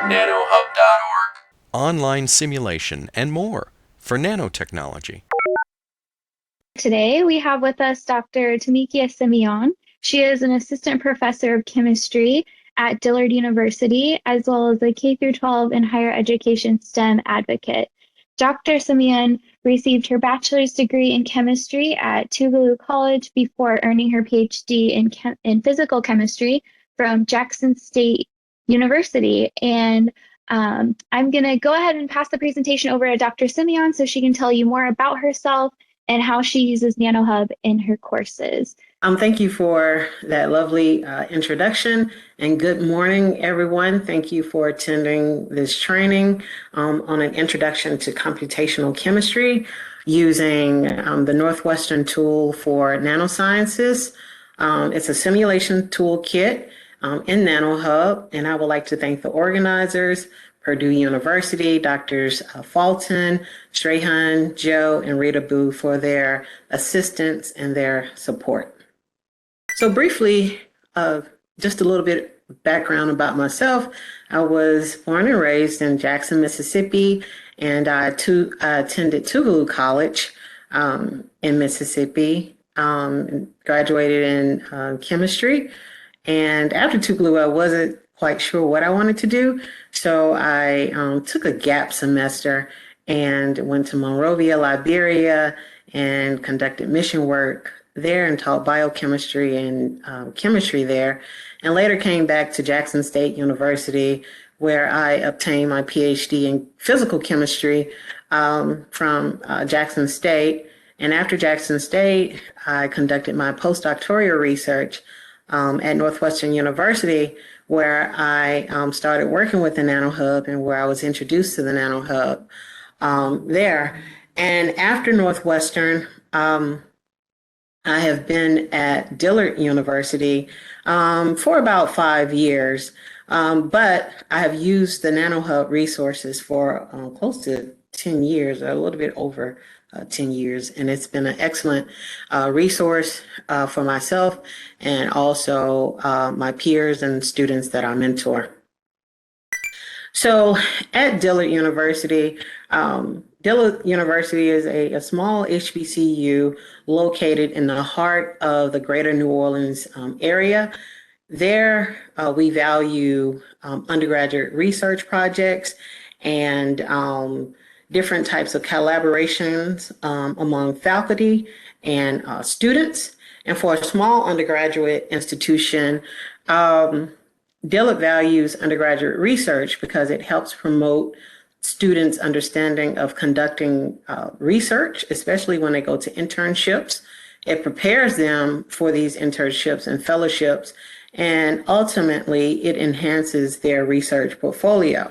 nanohub.org. Online simulation and more for nanotechnology. Today we have with us Dr. Tomika Simeon. She is an assistant professor of chemistry at Dillard University, as well as a K-12 and higher education STEM advocate. Dr. Simeon received her bachelor's degree in chemistry at Tougaloo College before earning her PhD in physical chemistry from Jackson State University. And I'm going to go ahead and pass the presentation over to Dr. Simeon so she can tell you more about herself and how she uses nanoHUB in her courses. Thank you for that lovely introduction, and good morning, everyone. Thank you for attending this training on an introduction to computational chemistry using the Northwestern tool for nanosciences. It's a simulation toolkit in nanoHUB, and I would like to thank the organizers, Purdue University, Drs. Fulton, Strahan, Joe, and Rita Boo for their assistance and their support. So briefly, just a little bit of background about myself. I was born and raised in Jackson, Mississippi, and I attended Tougaloo College in Mississippi, graduated in chemistry. And after Tougaloo, I wasn't quite sure what I wanted to do. So I took a gap semester and went to Monrovia, Liberia, and conducted mission work there and taught biochemistry and chemistry there. And later came back to Jackson State University, where I obtained my PhD in physical chemistry from Jackson State. And after Jackson State, I conducted my postdoctoral research at Northwestern University, where I started working with the nanoHUB and where I was introduced to the nanoHUB there. And after Northwestern, I have been at Dillard University for about 5 years, but I have used the nanoHUB resources for close to 10 years, or a little bit over 10 years. And it's been an excellent resource for myself and also my peers and students that I mentor. So at Dillard University, Dillard University is a small HBCU located in the heart of the greater New Orleans area. There, we value undergraduate research projects and different types of collaborations among faculty and students. And for a small undergraduate institution, Dillard values undergraduate research because it helps promote students' understanding of conducting research, especially when they go to internships. It prepares them for these internships and fellowships, and ultimately it enhances their research portfolio.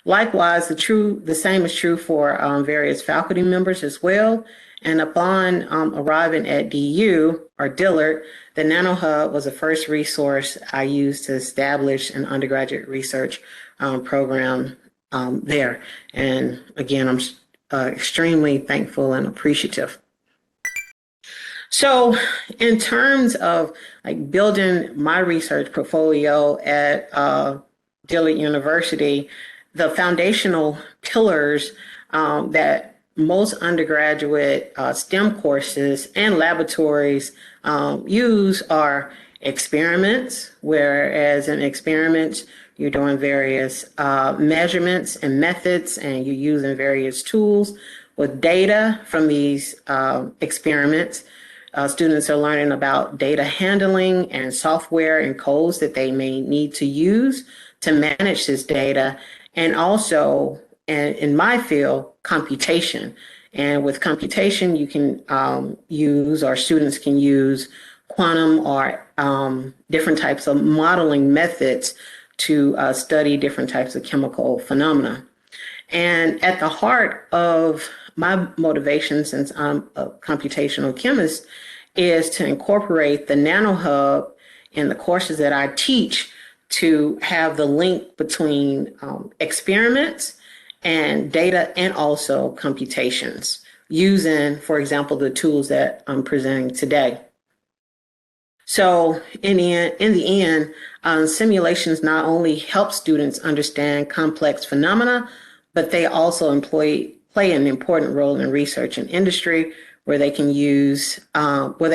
Likewise, the same is true for various faculty members as well. And upon arriving at DU or Dillard, the nanoHUB was the first resource I used to establish an undergraduate research program there. And again, I'm extremely thankful and appreciative. So in terms of like building my research portfolio at Dillard University, the foundational pillars that most undergraduate STEM courses and laboratories use are experiments, whereas in experiments, you're doing various measurements and methods, and you're using various tools with data from these experiments. Students are learning about data handling and software and codes that they may need to use to manage this data. And also, in my field, computation. And with computation, you can use, or students can use, quantum or different types of modeling methods to study different types of chemical phenomena. And at the heart of my motivation, since I'm a computational chemist, is to incorporate the nanoHUB in the courses that I teach to have the link between experiments and data and also computations using, for example, the tools that I'm presenting today. So in the end, simulations not only help students understand complex phenomena, but they also play an important role in research and industry, where they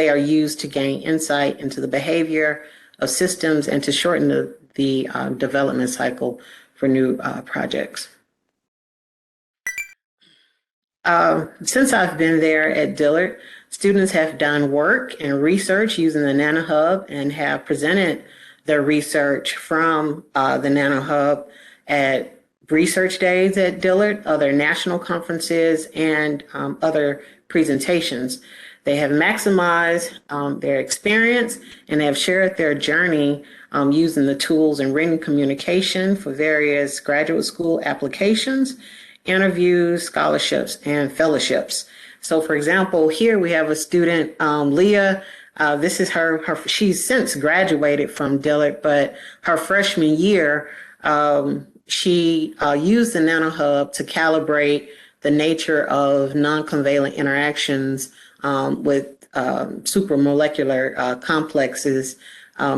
are used to gain insight into the behavior of systems and to shorten the development cycle for new projects. Since I've been there at Dillard, students have done work and research using the nanoHUB and have presented their research from the nanoHUB at research days at Dillard, other national conferences, and other presentations. They have maximized their experience and have shared their journey using the tools in written communication for various graduate school applications, interviews, scholarships, and fellowships. So for example, here we have a student, Leah. This is she's since graduated from Dillard, but her freshman year, she used the nanoHUB to calibrate the nature of non-covalent interactions with supramolecular complexes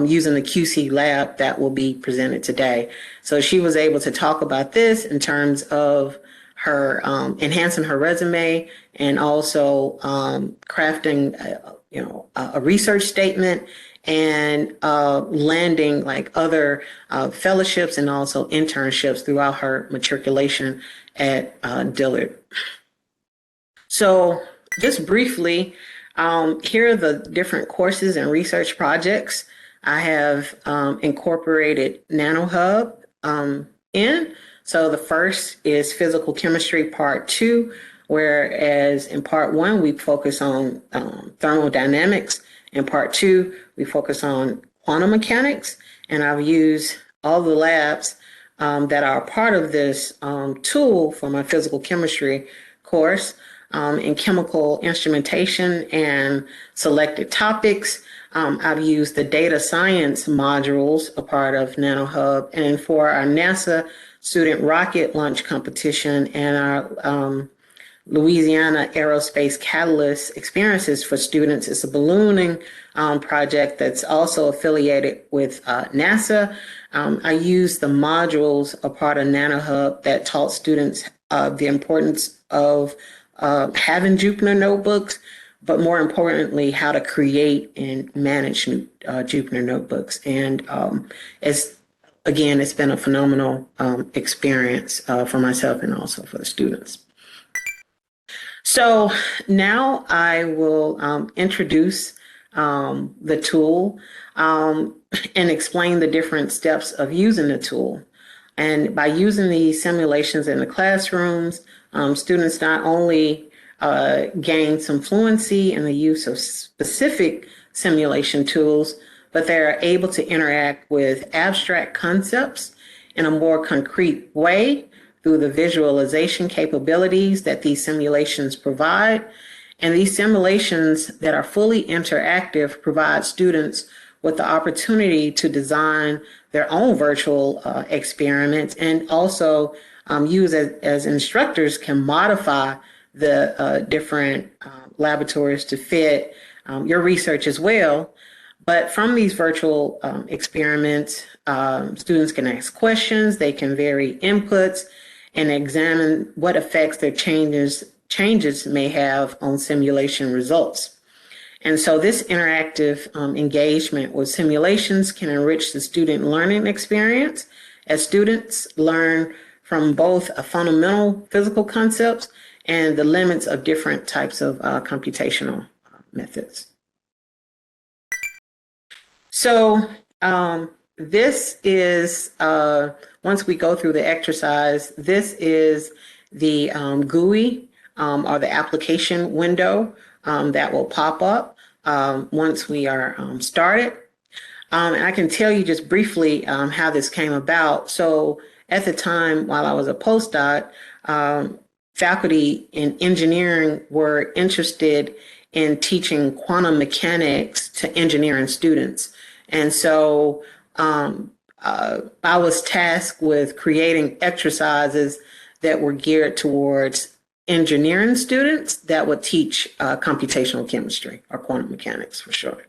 using the QC lab that will be presented today. So she was able to talk about this in terms of her enhancing her resume and also crafting a research statement and landing like other fellowships and also internships throughout her matriculation at Dillard. So just briefly, here are the different courses and research projects I have incorporated nanoHUB in. So the first is physical chemistry part 2, whereas in part 1, we focus on thermodynamics. In part 2, we focus on quantum mechanics. And I've used all the labs that are part of this tool for my physical chemistry course in chemical instrumentation and selected topics. I've used the data science modules, a part of nanoHUB, and for our NASA student rocket launch competition and our Louisiana Aerospace Catalyst experiences for students. It's a ballooning project that's also affiliated with NASA. I used the modules, a part of nanoHUB, that taught students the importance of having Jupyter notebooks, but more importantly, how to create and manage Jupyter notebooks. And it's been a phenomenal experience for myself and also for the students. So now I will introduce the tool and explain the different steps of using the tool. And by using these simulations in the classrooms, students not only gain some fluency in the use of specific simulation tools, but they're able to interact with abstract concepts in a more concrete way through the visualization capabilities that these simulations provide. And these simulations that are fully interactive provide students with the opportunity to design their own virtual experiments, and also use as instructors can modify the different laboratories to fit your research as well. But from these virtual experiments, students can ask questions, they can vary inputs, and examine what effects their changes may have on simulation results. And so this interactive engagement with simulations can enrich the student learning experience as students learn from both fundamental physical concepts and the limits of different types of computational methods. So this is, once we go through the exercise, this is the GUI or the application window that will pop up once we are started. And I can tell you just briefly how this came about. So at the time, while I was a postdoc, faculty in engineering were interested in teaching quantum mechanics to engineering students. And so I was tasked with creating exercises that were geared towards engineering students that would teach computational chemistry, or quantum mechanics for short.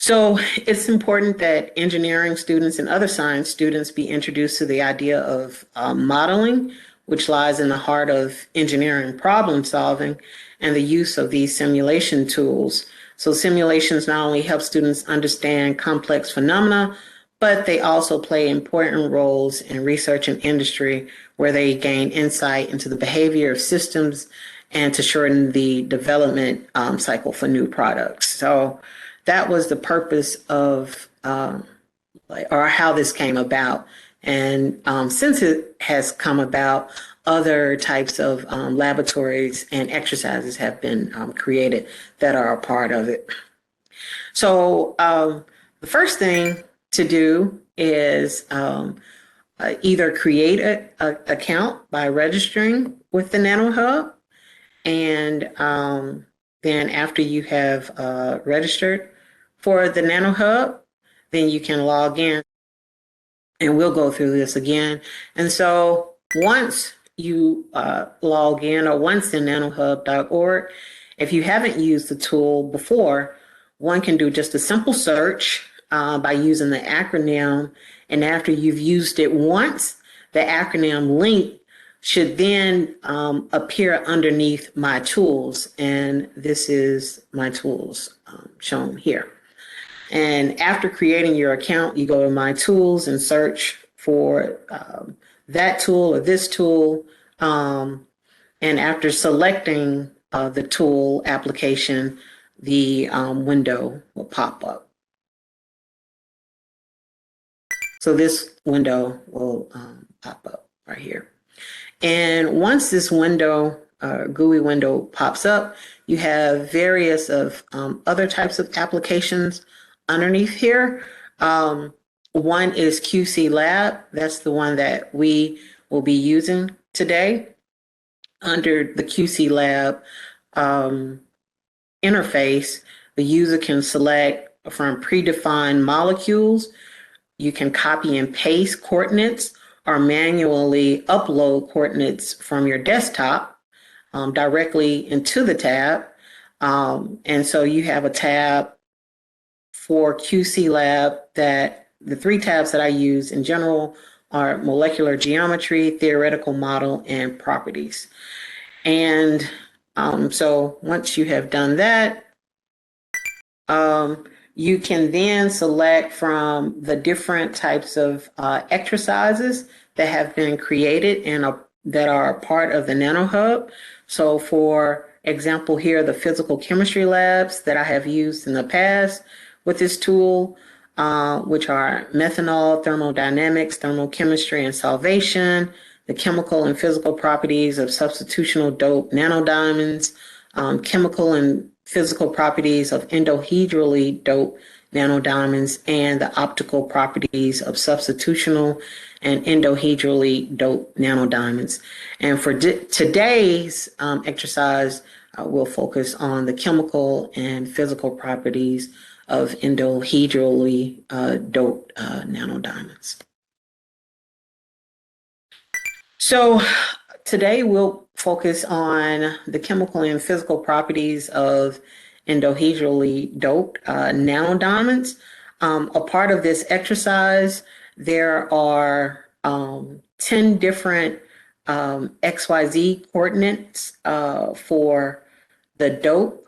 So it's important that engineering students and other science students be introduced to the idea of modeling, which lies in the heart of engineering problem solving, and the use of these simulation tools. So simulations not only help students understand complex phenomena, but they also play important roles in research and industry where they gain insight into the behavior of systems and to shorten the development cycle for new products. So that was the purpose of, or how this came about. And since it has come about, other types of laboratories and exercises have been created that are a part of it. So the first thing to do is either create an account by registering with the nanoHUB, and then after you have registered for the nanoHUB, then you can log in, and we'll go through this again. And so once you log in, or once in nanohub.org, if you haven't used the tool before, one can do just a simple search by using the acronym. And after you've used it once, the acronym link should then appear underneath My Tools. And this is My Tools shown here. And after creating your account, you go to My Tools and search for that tool or this tool. And after selecting the tool application, the window will pop up. So this window will pop up right here. And once this window, GUI window pops up, you have various of other types of applications underneath here. One is QC Lab. That's the one that we will be using today. Under the QC Lab interface, the user can select from predefined molecules. You can copy and paste coordinates or manually upload coordinates from your desktop directly into the tab. And so you have a tab for QC Lab that the three tabs that I use in general are molecular geometry, theoretical model, and properties. And so once you have done that, you can then select from the different types of exercises that have been created and that are a part of the nanoHUB. So for example here, the physical chemistry labs that I have used in the past with this tool, which are methanol, thermodynamics, thermochemistry, and salvation, the chemical and physical properties of substitutional dope nanodiamonds, chemical and physical properties of endohedrally dope nanodiamonds, and the optical properties of substitutional and endohedrally dope nanodiamonds. And for today's exercise, we'll focus on the chemical and physical properties of endohedrally doped nanodiamonds. So today we'll focus on the chemical and physical properties of endohedrally doped nanodiamonds. A part of this exercise, there are 10 different XYZ coordinates for the dope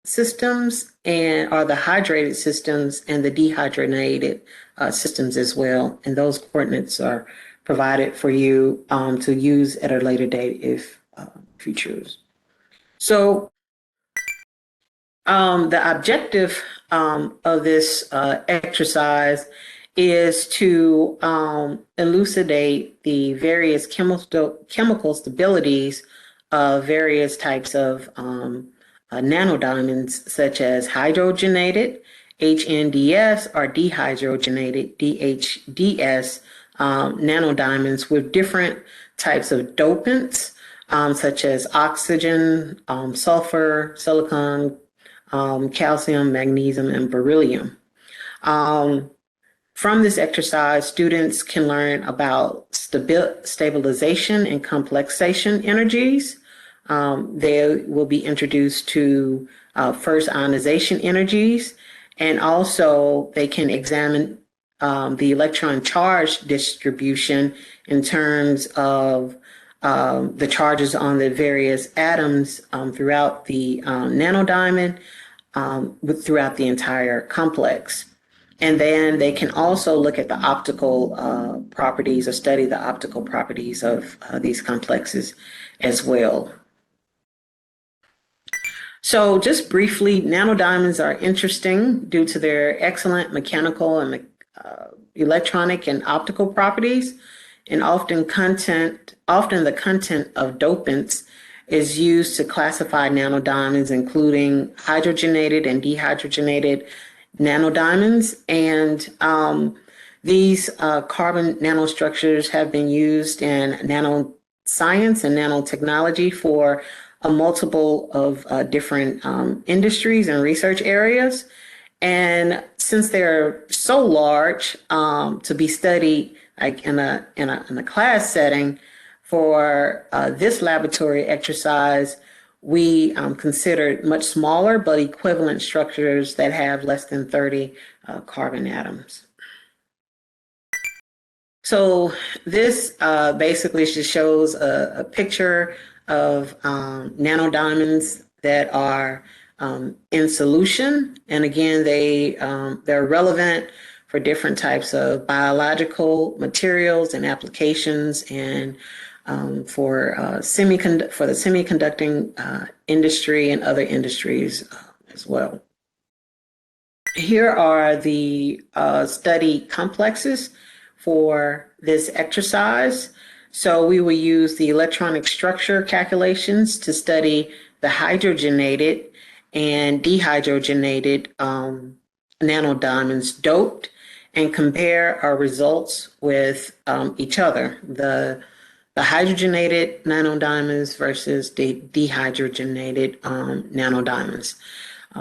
systems are the hydrated systems and the dehydrated systems as well. And those coordinates are provided for you to use at a later date if you choose. So the objective of this exercise is to elucidate the various chemical stabilities of various types of nanodiamonds, such as hydrogenated, HNDS, or dehydrogenated, DHDS, nanodiamonds with different types of dopants, such as oxygen, sulfur, silicon, calcium, magnesium, and beryllium. From this exercise, students can learn about stabilization and complexation energies. They will be introduced to first ionization energies, And also they can examine the electron charge distribution in terms of the charges on the various atoms throughout the nanodiamond, throughout the entire complex. And then they can also look at the optical properties or study the optical properties of these complexes as well. So just briefly, nanodiamonds are interesting due to their excellent mechanical and electronic and optical properties, and often the content of dopants is used to classify nanodiamonds, including hydrogenated and dehydrogenated nanodiamonds. And these carbon nanostructures have been used in nanoscience and nanotechnology for a multiple of different industries and research areas. And since they're so large to be studied like in a class setting, for this laboratory exercise, we considered much smaller but equivalent structures that have less than 30 carbon atoms. So this basically just shows a picture of nanodiamonds that are in solution. And again, they're relevant for different types of biological materials and applications, and for the semiconducting industry and other industries as well. Here are the study complexes for this exercise. So we will use the electronic structure calculations to study the hydrogenated and dehydrogenated nanodiamonds doped and compare our results with each other, the hydrogenated nanodiamonds versus the dehydrogenated nanodiamonds.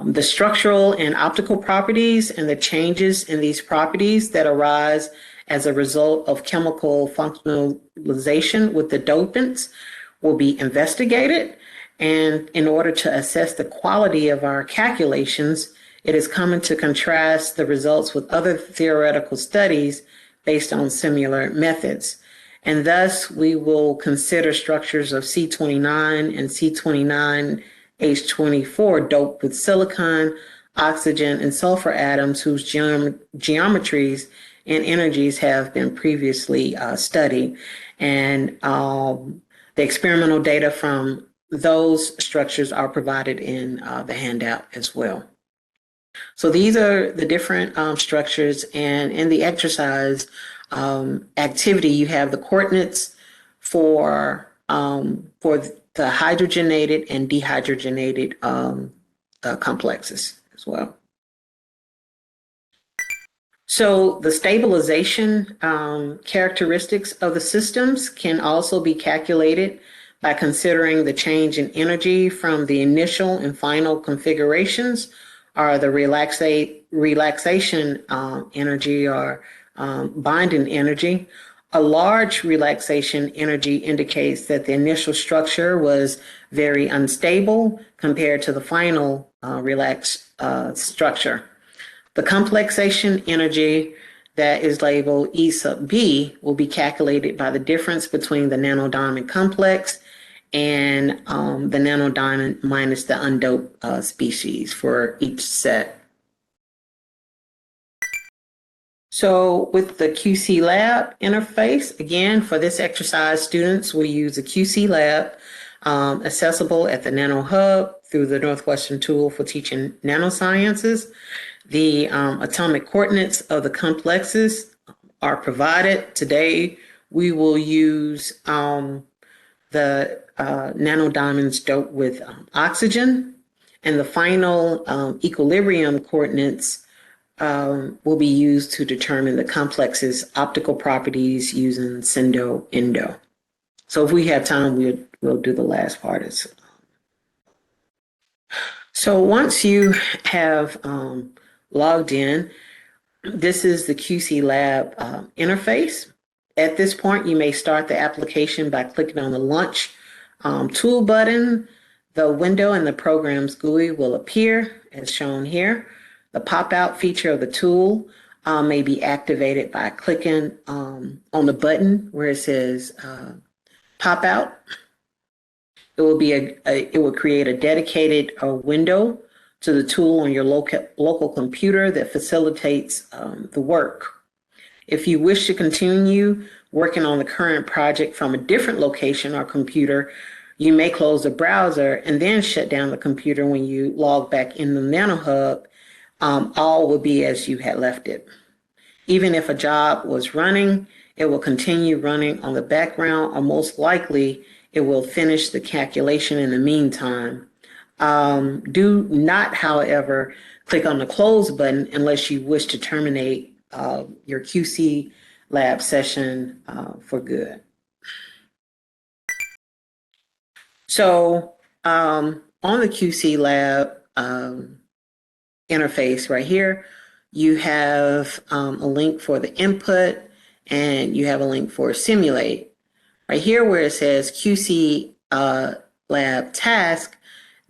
The structural and optical properties and the changes in these properties that arise as a result of chemical functionalization with the dopants will be investigated. And in order to assess the quality of our calculations, it is common to contrast the results with other theoretical studies based on similar methods. And thus, we will consider structures of C29 and C20H20 doped with silicon, oxygen, and sulfur atoms whose geometries and energies have been previously studied. And the experimental data from those structures are provided in the handout as well. So these are the different structures, and in the exercise activity, you have the coordinates for the hydrogenated and dehydrogenated complexes as well. So the stabilization characteristics of the systems can also be calculated by considering the change in energy from the initial and final configurations, or the relaxation energy, or binding energy. A large relaxation energy indicates that the initial structure was very unstable compared to the final relaxed structure. The complexation energy that is labeled E sub B will be calculated by the difference between the nanodiamond complex and the nanodiamond minus the undoped species for each set. So with the QC lab interface, again, for this exercise, students will use the QC lab accessible at the nanoHUB through the Northwestern tool for teaching nanosciences. The atomic coordinates of the complexes are provided. Today, we will use the nanodiamonds doped with oxygen, and the final equilibrium coordinates will be used to determine the complex's optical properties using endo. So if we have time, we'll do the last part. So once you have logged in, this is the QC lab interface. At this point, you may start the application by clicking on the Launch tool button. The window in the program's GUI will appear as shown here. The pop-out feature of the tool may be activated by clicking on the button where it says pop out. It will be it will create a dedicated window to the tool on your local computer that facilitates the work. If you wish to continue working on the current project from a different location or computer, you may close the browser and then shut down the computer when you log back in the nanoHUB. All will be as you had left it. Even if a job was running, it will continue running on the background, or most likely it will finish the calculation in the meantime. Do not, however, click on the close button unless you wish to terminate your QC lab session for good. So on the QC lab interface right here, you have a link for the input and you have a link for simulate. Right here where it says QC lab task,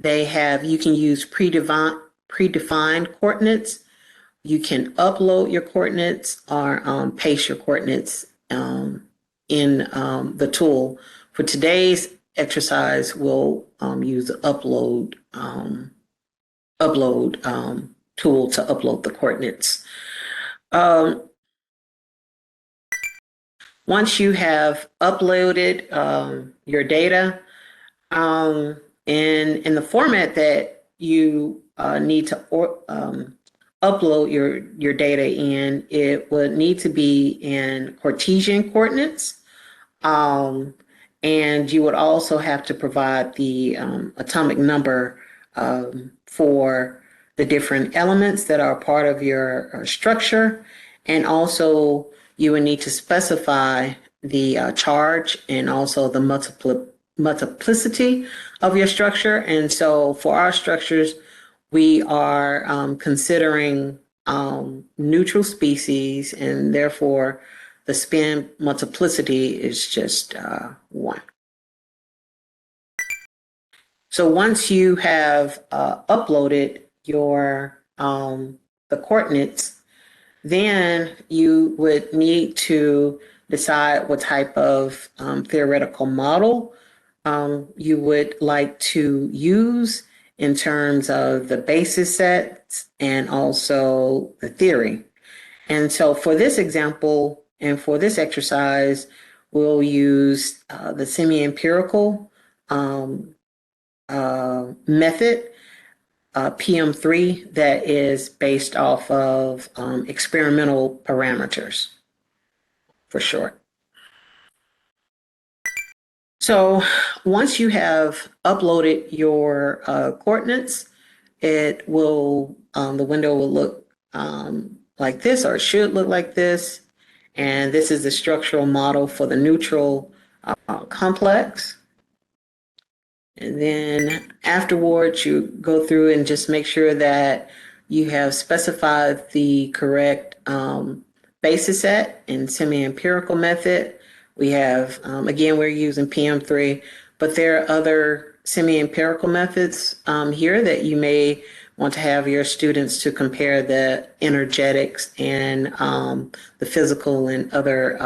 you can use predefined coordinates. You can upload your coordinates or paste your coordinates in the tool. For today's exercise, we'll use the upload tool to upload the coordinates. Once you have uploaded your data in the format that you need to upload your data in, it would need to be in Cartesian coordinates. And you would also have to provide the atomic number for the different elements that are part of your structure. And also you would need to specify the charge and also the multiplicity of your structure. And so for our structures, we are considering neutral species, and therefore the spin multiplicity is just 1. So once you have uploaded your the coordinates, then you would need to decide what type of theoretical model you would like to use in terms of the basis sets and also the theory. And so for this example and for this exercise, we'll use the semi-empirical method, PM3, that is based off of experimental parameters, for short. So once you have uploaded your coordinates, it will, the window will look like this, or it should look like this. And this is the structural model for the neutral complex. And then afterwards, you go through and just make sure that you have specified the correct basis set in semi-empirical method. We have, again, we're using PM3, but there are other semi-empirical methods here that you may want to have your students to compare the energetics and the physical and other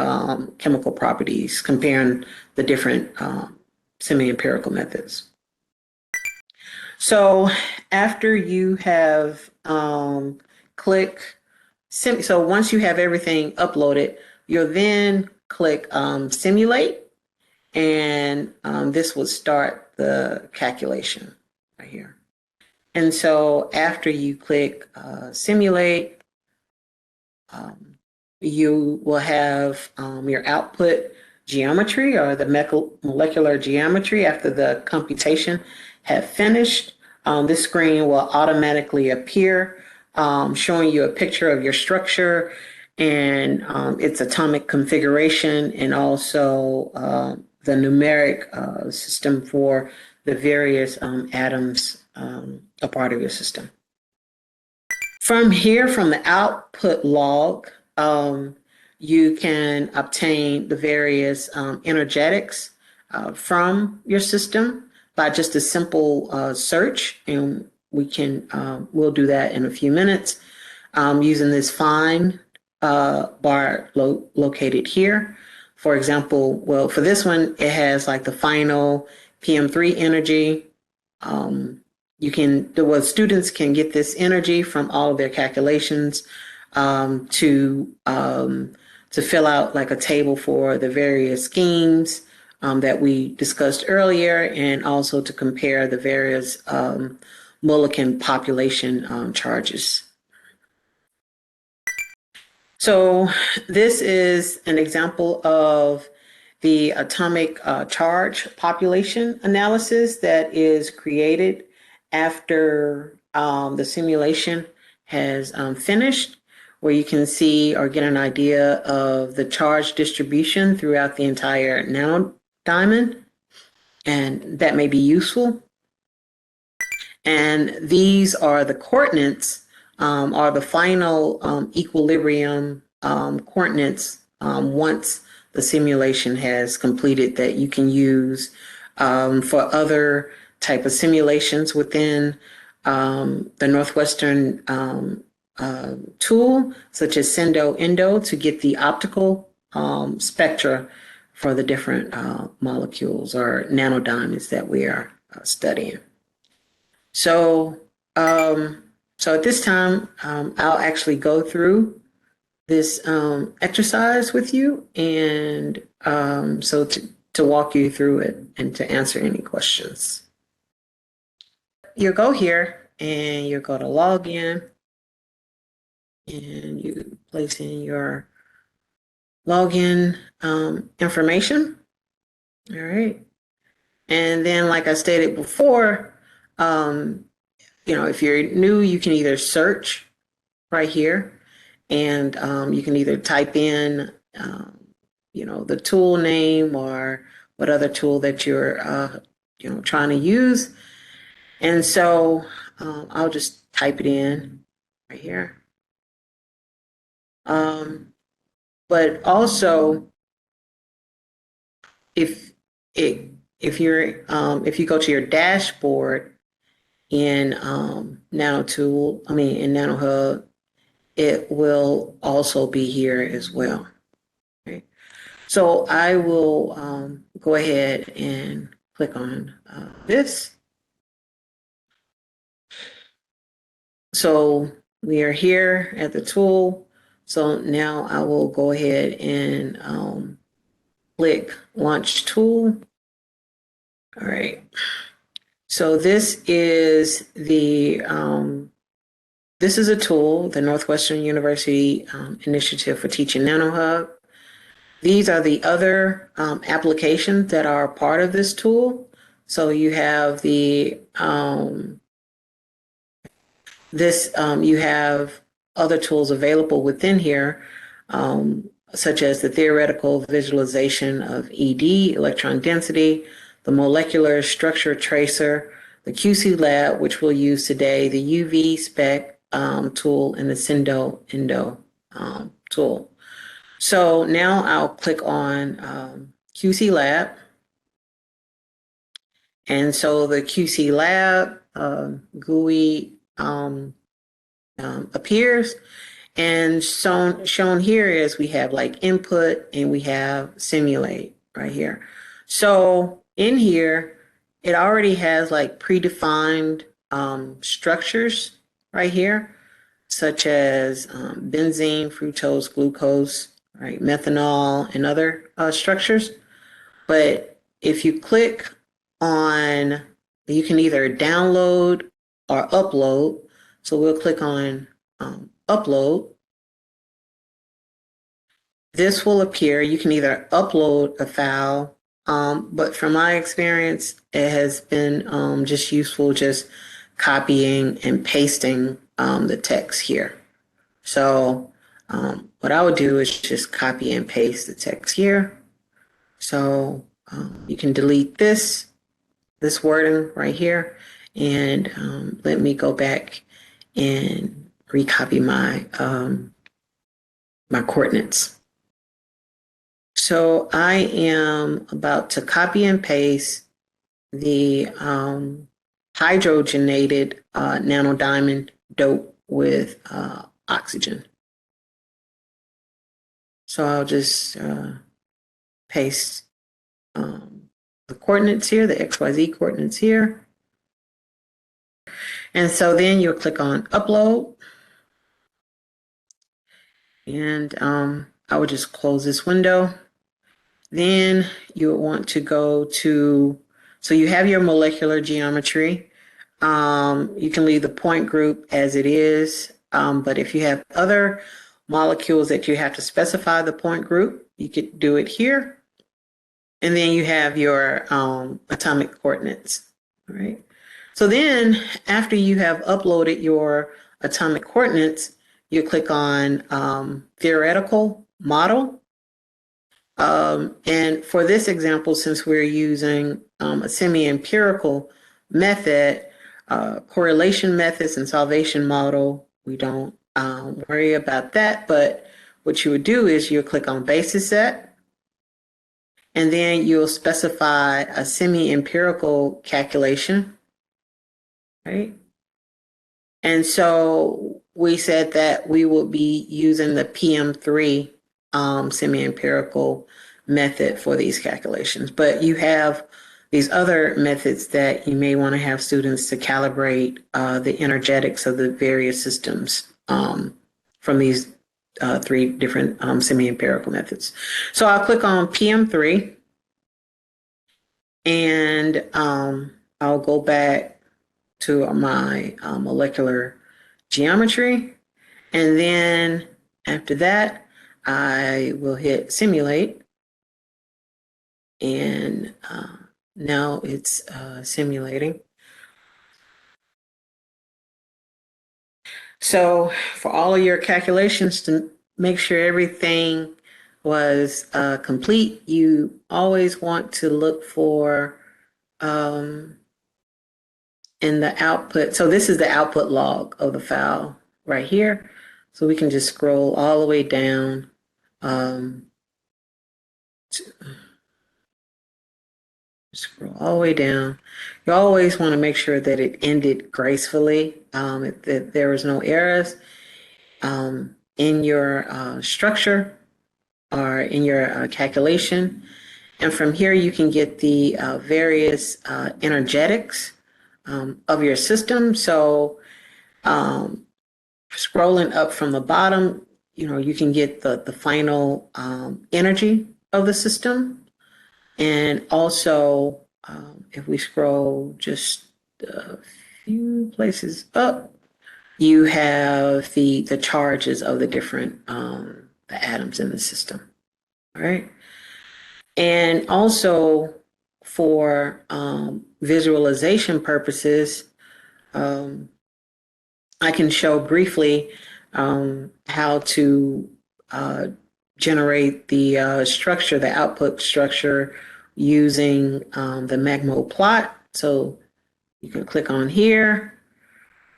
chemical properties, comparing the different semi-empirical methods. So after you have so once you have everything uploaded, you'll then click simulate, and this will start the calculation right here. And so after you click simulate, you will have your output geometry, or the molecular geometry, after the computation have finished. This screen will automatically appear, showing you a picture of your structure and its atomic configuration, and also the numeric system for the various atoms a part of your system. From here, from the output log, you can obtain the various energetics from your system by just a simple search. And we'll do that in a few minutes using this find bar located here. For example, well, for this one, it has like the FINAL R-PM3 ENERGY. Students can get this energy from all of their calculations to fill out like a table for the various schemes that we discussed earlier, and also to compare the various Mulliken population charges. So this is an example of the atomic charge population analysis that is created after the simulation has finished, where you can see or get an idea of the charge distribution throughout the entire nanodiamond, and that may be useful. And these are the coordinates, are the final equilibrium coordinates once the simulation has completed, that you can use for other type of simulations within the Northwestern tool, such as Endo to get the optical spectra for the different molecules or nanodiamonds that we are studying. So at this time, I'll actually go through this exercise with you, and so to walk you through it and to answer any questions. You'll go here and you'll go to login, and you place in your login information. All right. And then, like I stated before, if you're new, you can either search right here, and you can either type in, the tool name or what other tool that you're, trying to use. And so I'll just type it in right here. But also, if you go to your dashboard in nanoHUB, it will also be here as well. Okay. So I will go ahead and click on this. So we are here at the tool. So now I will go ahead and click Launch Tool. All right. So this is a tool, the Northwestern University Initiative for Teaching nanoHUB. These are the other applications that are part of this tool. So you have you have other tools available within here, such as the theoretical visualization of ED, electron density, the molecular structure tracer, the QC lab, which we'll use today, the UV spec tool, and the Endo tool. So now I'll click on QC lab. And so the QC lab GUI appears, and shown here is we have like input and we have simulate right here. So in here, it already has like predefined structures right here, such as benzene, fructose, glucose, right, methanol, and other structures. But if you click on, you can either download or upload. So we'll click on upload. This will appear. You can either upload a file, but from my experience, it has been just useful just copying and pasting the text here. So what I would do is just copy and paste the text here. So you can delete this wording right here, and let me go back and recopy my my coordinates. So I am about to copy and paste the hydrogenated nanodiamond dope with oxygen. So I'll just paste the coordinates here, the XYZ coordinates here. And so then you'll click on upload. And I would just close this window. Then you'll want to go to, so you have your molecular geometry. You can leave the point group as it is, but if you have other molecules that you have to specify the point group, you could do it here. And then you have your atomic coordinates, all right? So then after you have uploaded your atomic coordinates, you click on theoretical model. And for this example, since we're using a semi-empirical method, correlation methods and salvation model, we don't worry about that. But what you would do is you'll click on basis set, and then you'll specify a semi-empirical calculation, right? And so we said that we will be using the PM3 semi-empirical method for these calculations, but you have these other methods that you may want to have students to calibrate the energetics of the various systems from these three different semi-empirical methods. So I'll click on PM3, and I'll go back to my molecular geometry, and then after that I will hit simulate, and now it's simulating. So for all of your calculations, to make sure everything was complete, you always want to look for in the output. So this is the output log of the file right here. So we can just scroll all the way down. Scroll all the way down. You always want to make sure that it ended gracefully, that there was no errors in your structure or in your calculation. And from here, you can get the various energetics of your system. So scrolling up from the bottom, you can get the final energy of the system. And also, if we scroll just a few places up, you have the charges of the different the atoms in the system. All right. And also for visualization purposes, I can show briefly how to generate the structure, the output structure, using the MagMo plot. So you can click on here,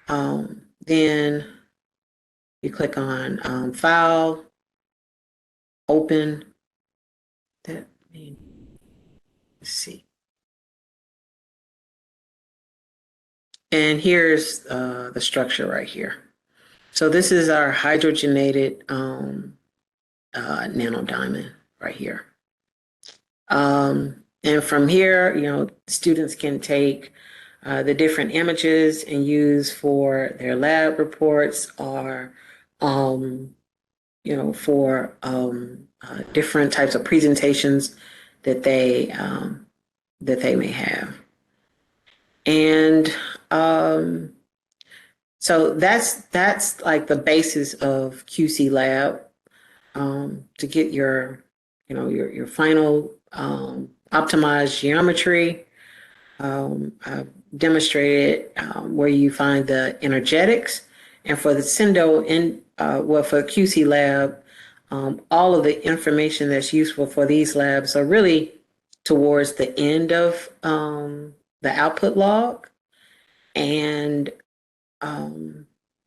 then you click on File, Open. Let's see. And here's the structure right here. So this is our hydrogenated nanodiamond right here. And from here, students can take the different images and use for their lab reports, or for different types of presentations that they may have. And so that's like the basis of QC Lab to get your final optimized geometry. I've demonstrated where you find the energetics, and for the Sendo for QC Lab, all of the information that's useful for these labs are really towards the end of the output log, and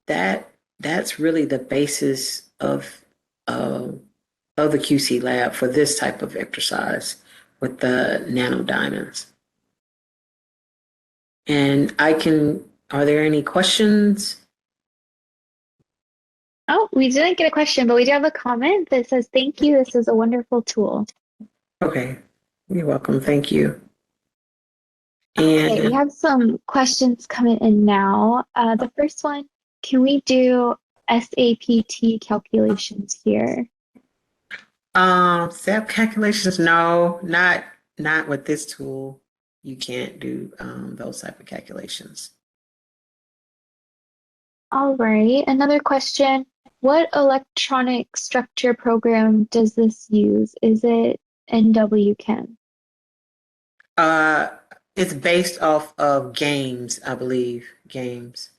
that's really the basis of the QC Lab for this type of exercise with the nanodiamonds. And are there any questions? Oh, we didn't get a question, but we do have a comment that says, "Thank you. This is a wonderful tool." Okay, you're welcome. Thank you. Okay, we And have some questions coming in now. The first one, can we do SAPT calculations here? SAP calculations, no, not with this tool. You can't do those type of calculations. All right, another question. What electronic structure program does this use? Is it NWChem? Uh, it's based off of games, I believe. Games.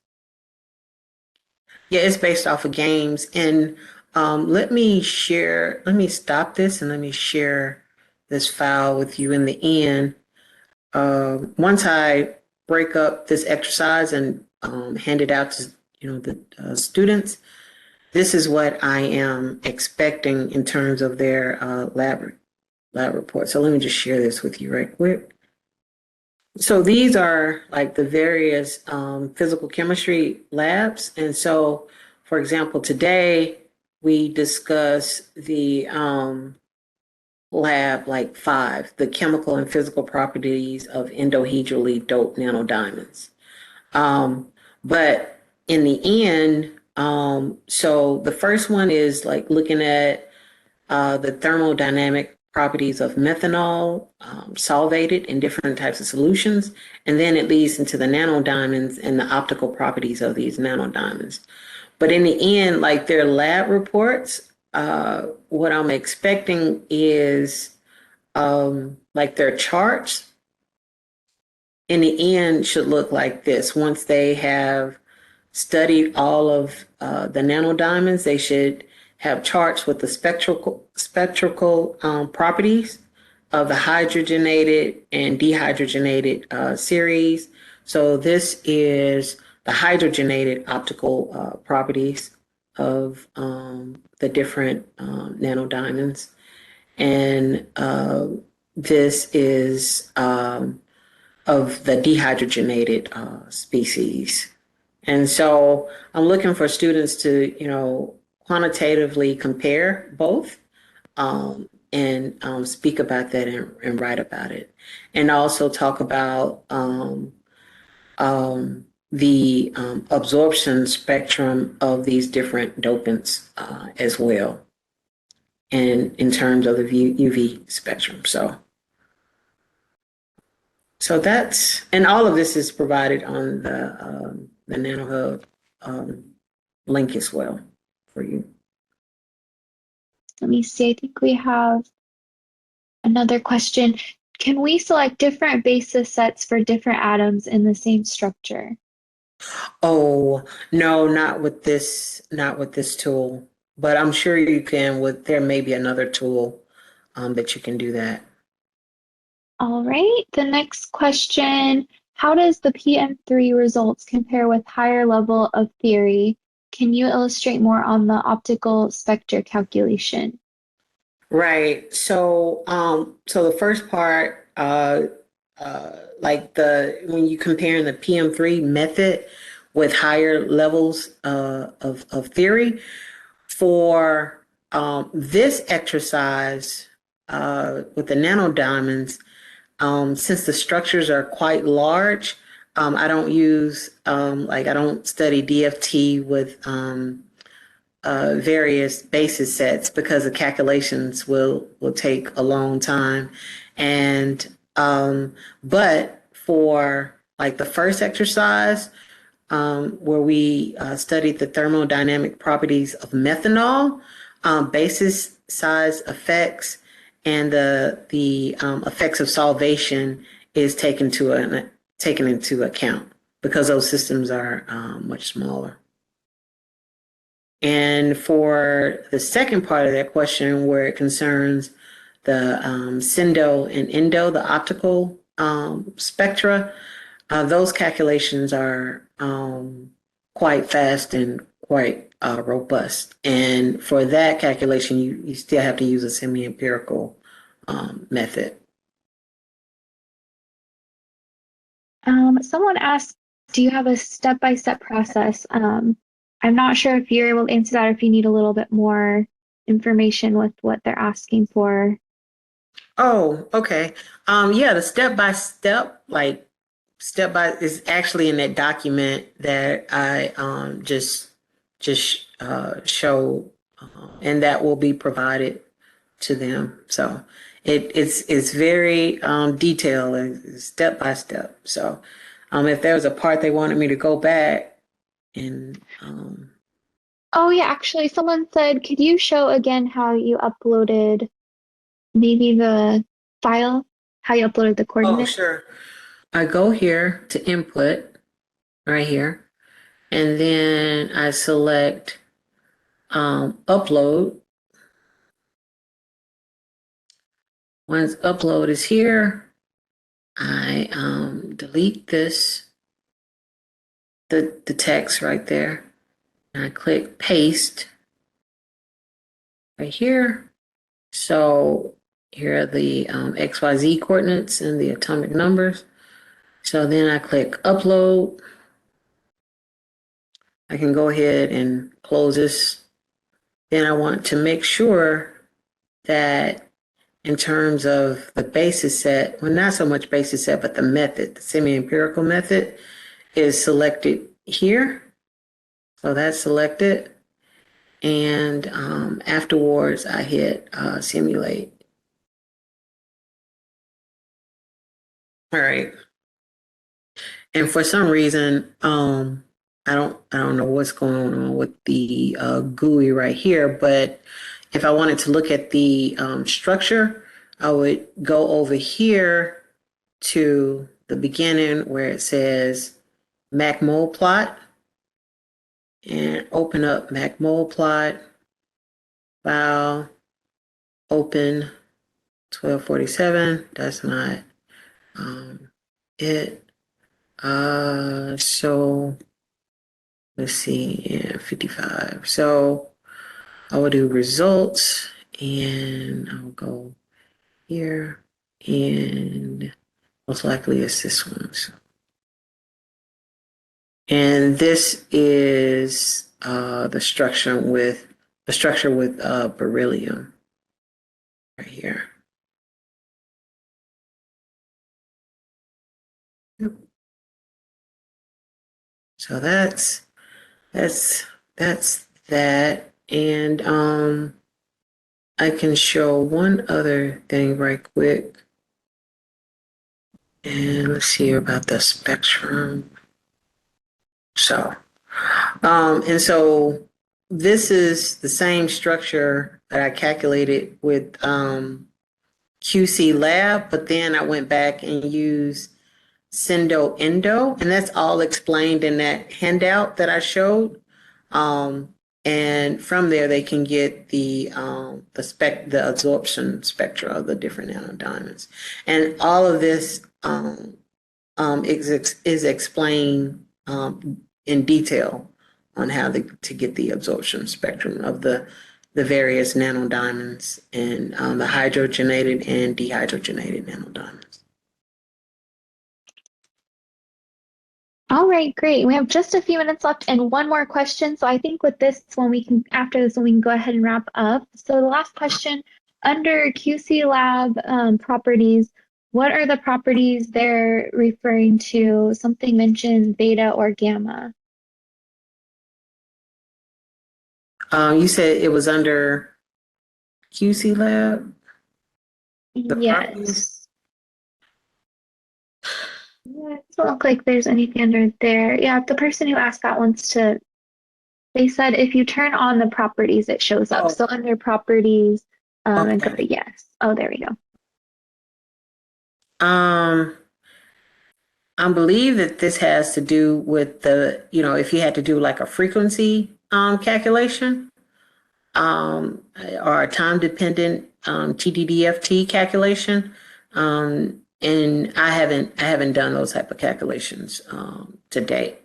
Yeah, it's based off of games. And let me stop this and let me share this file with you in the end. Once I break up this exercise and hand it out to the students, this is what I am expecting in terms of their lab report. So let me just share this with you right quick. So these are like the various physical chemistry labs. And so, for example, today we discuss the lab like 5, the chemical and physical properties of endohedrally doped nanodiamonds. But in the end, so the first one is like looking at the thermodynamic properties of methanol, solvated in different types of solutions. And then it leads into the nanodiamonds and the optical properties of these nanodiamonds. But in the end, like their lab reports, what I'm expecting is like their charts in the end should look like this. Once they have studied all of the nanodiamonds, they should have charts with the spectral properties of the hydrogenated and dehydrogenated series. So this is the hydrogenated optical properties of the different nanodiamonds. And this is of the dehydrogenated species. And so I'm looking for students to, quantitatively compare both and speak about that and write about it. And also talk about the absorption spectrum of these different dopants as well, and in terms of the UV spectrum. So that's, and all of this is provided on the nanoHUB link as well for you. Let me see. I think we have another question. Can we select different basis sets for different atoms in the same structure? Oh, no, not with this tool, but I'm sure you can there may be another tool that you can do that. All right. The next question, how does the PM3 results compare with higher level of theory? Can you illustrate more on the optical spectra calculation? Right. So, so the first part, like when you compare the PM3 method with higher levels of theory, for this exercise with the nanodiamonds, since the structures are quite large, I don't use I don't study DFT with various basis sets because the calculations will take a long time. And but for like the first exercise, where we studied the thermodynamic properties of methanol, basis size effects, and the effects of solvation is taken into account because those systems are much smaller. And for the second part of that question, where it concerns the SINDO and ENDO, the optical spectra, those calculations are quite fast and quite robust. And for that calculation, you still have to use a semi-empirical someone asked, do you have a step-by-step process? I'm not sure if you're able to answer that or if you need a little bit more information with what they're asking for. Oh, okay. Yeah, the step by step, like step by, is actually in that document that I just showed, and that will be provided to them. So it's very detailed and step by step. So if there was a part they wanted me to go back and Oh yeah, actually someone said, could you show again how you uploaded maybe the file, how you uploaded the oh, coordinates? sure. I go here to input right here, and then I select upload. Once upload is here, I delete the text right there, and I click paste right here. So here are the XYZ coordinates and the atomic numbers. So then I click upload. I can go ahead and close this. Then I want to make sure that in terms of the basis set, well, not so much basis set, but the method, the semi-empirical method is selected here. So that's selected. And afterwards, I hit simulate. All right. And for some reason, I don't know what's going on with the GUI right here, but if I wanted to look at the structure, I would go over here to the beginning where it says MacMole plot and open up MacMole plot, file, open 1247. That's not it. So let's see, yeah, 55. So I will do results and I'll go here, and most likely it's this one. So. And this is the structure with beryllium right here. Yep. So that's that. And I can show one other thing right quick. And let's see about the spectrum. So, and so this is the same structure that I calculated with QC Lab, but then I went back and used Sendo Endo, and that's all explained in that handout that I showed. And from there, they can get the absorption spectra of the different nanodiamonds, and all of this is explained in detail on how to get the absorption spectrum of the various nanodiamonds and the hydrogenated and dehydrogenated nanodiamonds. All right, great. We have just a few minutes left and one more question. So I think with this one, after this one, we can go ahead and wrap up. So the last question, under QC Lab properties, what are the properties they're referring to? Something mentioned beta or gamma. You said it was under QC Lab? Yes. Yeah, it doesn't look like there's anything under there. Yeah, the person who asked that they said if you turn on the properties, it shows up. So under properties, and go to yes. Oh, there we go. I believe that this has to do with if you had to do like a frequency calculation, or a time-dependent TDDFT calculation. And I haven't done those type of calculations to date.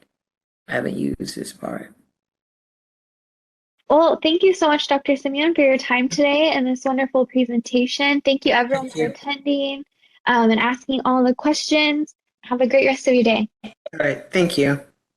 I haven't used this part. Well, thank you so much, Dr. Simeon, for your time today and this wonderful presentation. Thank you, everyone, for attending and asking all the questions. Have a great rest of your day. All right, thank you.